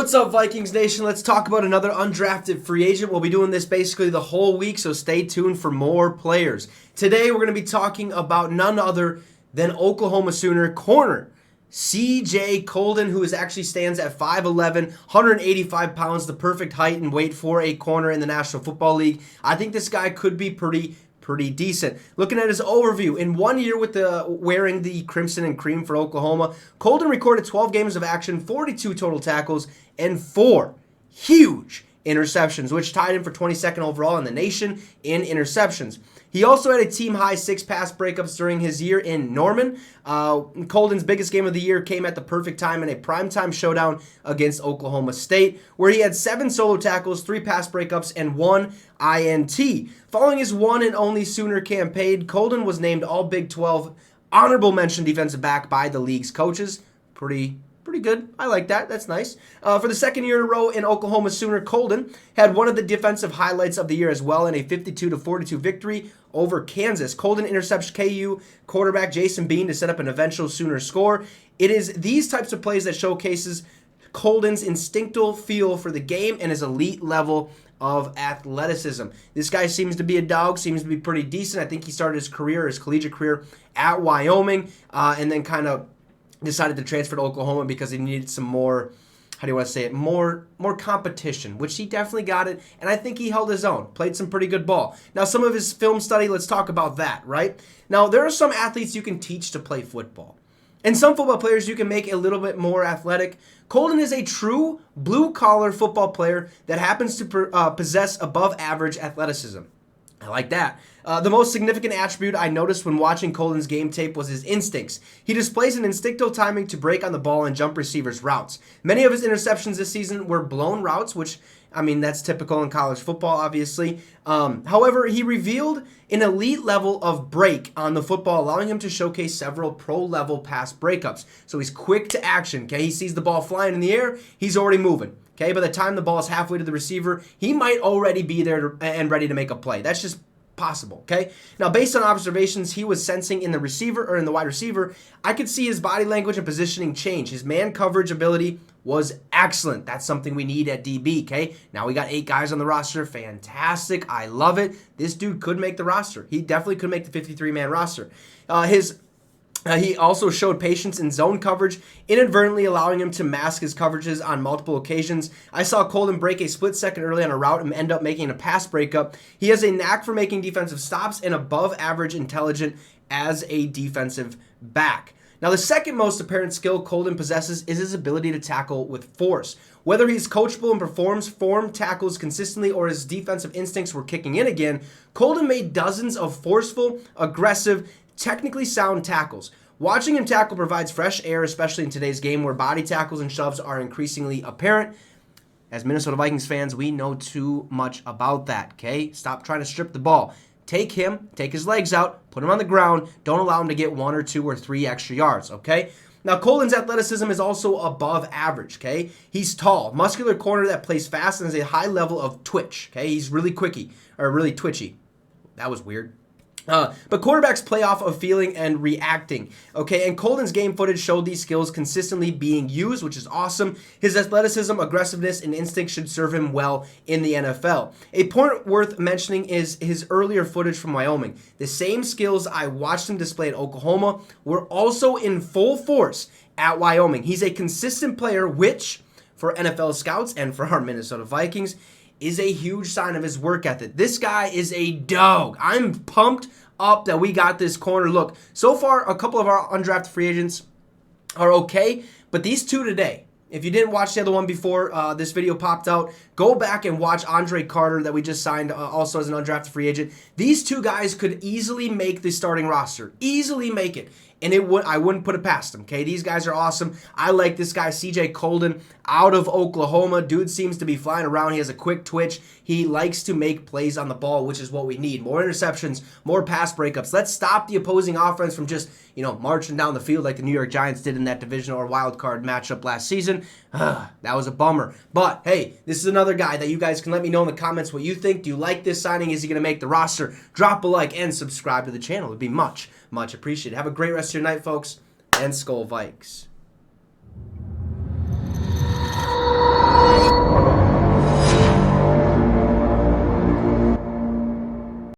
What's up, Vikings Nation? Let's talk about another undrafted free agent. We'll be doing this basically the whole week, so stay tuned for more players. Today, we're going to be talking about none other than Oklahoma Sooner corner CJ Coldon, who actually stands at 5'11", 185 pounds, the perfect height and weight for a corner in the National Football League. I think this guy could be pretty decent. Looking at his overview, in 1 year with wearing the crimson and cream for Oklahoma, Coldon recorded 12 games of action, 42 total tackles, and 4 huge interceptions, which tied him for 22nd overall in the nation in interceptions. He also had a team-high 6 pass breakups during his year in Norman. Coldon's biggest game of the year came at the perfect time in a primetime showdown against Oklahoma State, where he had 7 solo tackles, 3 pass breakups, and 1 INT. Following his one and only Sooner campaign, Coldon was named All Big 12 honorable mention defensive back by the league's coaches. Pretty good. I like that. That's nice. For the second year in a row in Oklahoma Sooner, Coldon had one of the defensive highlights of the year as well in a 52-42 victory over Kansas. Coldon intercepts KU quarterback Jason Bean to set up an eventual Sooner score. It is these types of plays that showcases Coldon's instinctual feel for the game and his elite level of athleticism. This guy seems to be a dog, seems to be pretty decent. I think he started his collegiate career at Wyoming, and then kind of decided to transfer to Oklahoma because he needed some more, more competition, which he definitely got it, and I think he held his own, played some pretty good ball. Now, some of his film study, let's talk about that, right? Now, there are some athletes you can teach to play football, and some football players you can make a little bit more athletic. Coldon is a true blue-collar football player that happens to possess above-average athleticism. I like that. The most significant attribute I noticed when watching Coldon's game tape was his instincts. He displays an instinctual timing to break on the ball and jump receivers' routes. Many of his interceptions this season were blown routes, which, I mean, that's typical in college football, obviously. However, he revealed an elite level of break on the football, allowing him to showcase several pro-level pass breakups. So he's quick to action, okay? He sees the ball flying in the air, he's already moving. Okay, by the time the ball is halfway to the receiver, he might already be there and ready to make a play. That's just possible, okay? Now, based on observations he was sensing in the wide receiver, I could see his body language and positioning change. His man coverage ability was excellent. That's something we need at DB, okay? Now we got 8 guys on the roster. Fantastic. I love it. This dude could make the roster. He definitely could make the 53-man roster. He also showed patience in zone coverage, inadvertently allowing him to mask his coverages on multiple occasions. I saw Coldon break a split second early on a route and end up making a pass breakup. He has a knack for making defensive stops and above average intelligent as a defensive back. Now, the second most apparent skill Coldon possesses is his ability to tackle with force. Whether he's coachable and performs form tackles consistently or his defensive instincts were kicking in again, Coldon made dozens of forceful, aggressive, technically sound tackles. Watching him tackle provides fresh air, especially in today's game where body tackles and shoves are increasingly apparent. As Minnesota Vikings fans, we know too much about that, okay? Stop trying to strip the ball. Take his legs out, put him on the ground. Don't allow him to get 1 or 2 or 3 extra yards, okay? Now, Coldon's athleticism is also above average, okay? He's tall, muscular corner that plays fast and has a high level of twitch, okay? He's really twitchy. That was weird. But quarterbacks play off of feeling and reacting, okay? And Coldon's game footage showed these skills consistently being used, which is awesome. His athleticism, aggressiveness, and instinct should serve him well in the NFL. A point worth mentioning is his earlier footage from Wyoming. The same skills I watched him display at Oklahoma were also in full force at Wyoming. He's a consistent player, which, for NFL scouts and for our Minnesota Vikings, is a huge sign of his work ethic. This guy is a dog. I'm pumped up that we got this corner. Look, so far, a couple of our undrafted free agents are okay, but these 2 today, if you didn't watch the other one before this video popped out, go back and watch Andre Carter that we just signed also as an undrafted free agent. These 2 guys could easily make the starting roster. Easily make it. And I wouldn't put it past them, okay? These guys are awesome. I like this guy, CJ Coldon, out of Oklahoma. Dude seems to be flying around. He has a quick twitch. He likes to make plays on the ball, which is what we need. More interceptions, more pass breakups. Let's stop the opposing offense from just, marching down the field like the New York Giants did in that divisional or wild card matchup last season. That was a bummer. But, hey, this is another guy that you guys can let me know in the comments what you think. Do you like this signing? Is he going to make the roster? Drop a like and subscribe to the channel. It would be much appreciated. Have a great rest of your night, folks, and Skol Vikes.